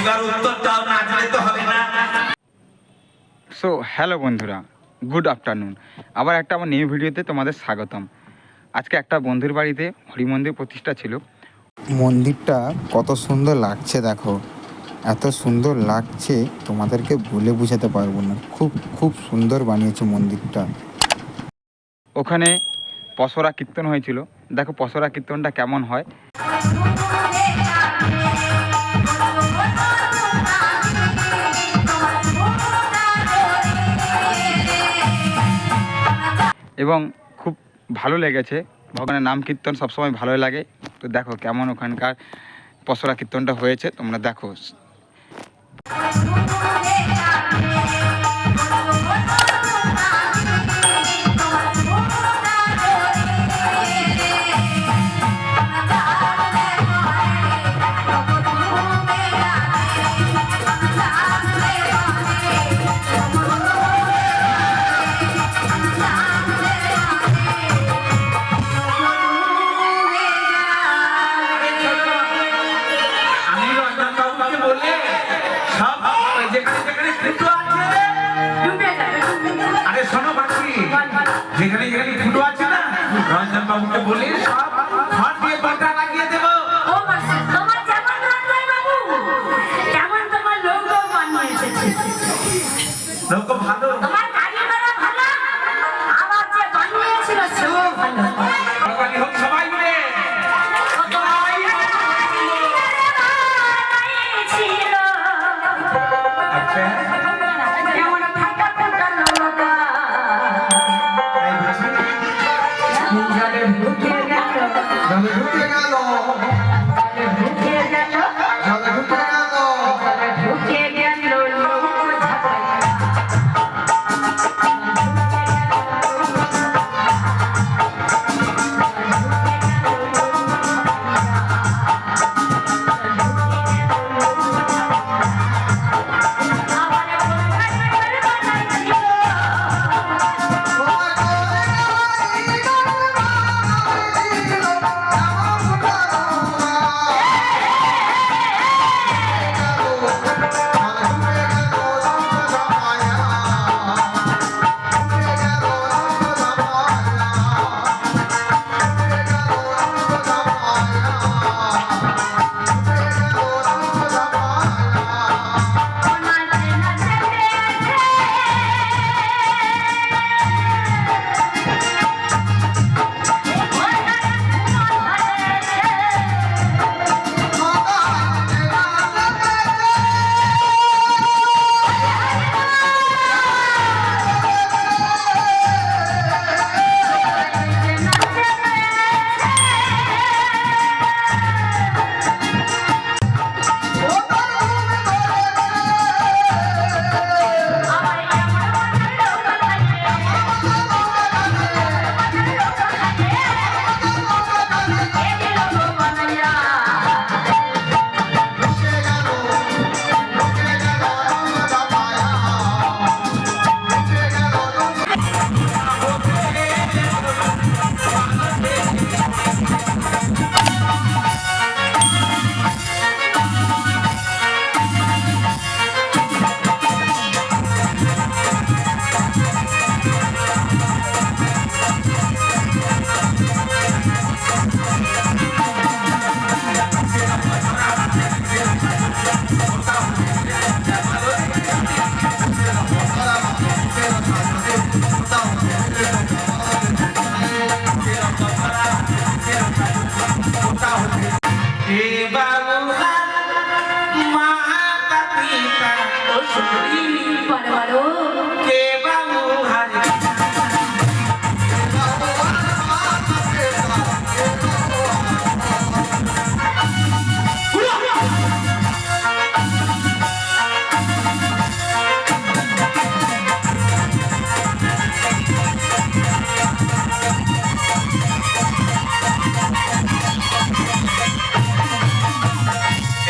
এবার উত্তরটাও না দিলে তো হবে না। সো হ্যালো বন্ধুরা, গুড আফটারনুন। আবার একটা আমার নিউ ভিডিওতে তোমাদের স্বাগতম। আজকে একটা বন্ধুর বাড়িতে হরি মন্দির প্রতিষ্ঠা ছিল। মন্দিরটা কত সুন্দর লাগছে দেখো, এত সুন্দর লাগছে তোমাদেরকে বলে বোঝাতে পারবো না। খুব খুব সুন্দর বানিয়েছে মন্দিরটা। ওখানে পসরা কীর্তন হয়েছিল। দেখো পসরা কীর্তনটা কেমন হয়। এবং খুব ভালো লেগেছে। ভগবানের নাম কীর্তন সবসময় ভালোই লাগে। তো দেখো কেমন ওখানকার পসরা কীর্তনটা হয়েছে, তোমরা দেখো। যেখানে যেখানে ফুটো আছে না, রঞ্জন বাবুকে বলে সব ঘর দিয়ে বাটা লাগিয়ে দেব। তোমার যেমন রঞ্জন বাবু তেমন তোমার লোকও বানিয়ে এসেছে। লোক ভালো, তোমার গাড়ি ঘোড়া ভালো, আবার যে বানিয়েছিল সেও ভালো। সকালে হোক সবাই মিলে। আচ্ছা যেমন ফাটা ফাটা লোকা তাই বুঝি? জলে ঢুকে গেল, জলে ঢুকে গেল, জলে ঢুকে গেল, জলে ঢুকে গেল। জলে ঢুকে গেল লোক ঝাঁপায়।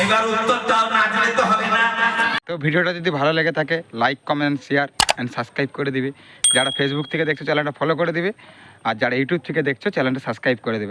এবার উত্তরটাও না দিলে তো হবে না। তো ভিডিওটা যদি ভালো লেগে থাকে like, comment, share and subscribe করে দিবে। যারা ফেসবুক থেকে দেখছো চ্যানেলটা ফলো করে দিবে, আর যারা ইউটিউব থেকে দেখছো চ্যানেলটা সাবস্ক্রাইব করে দেবে।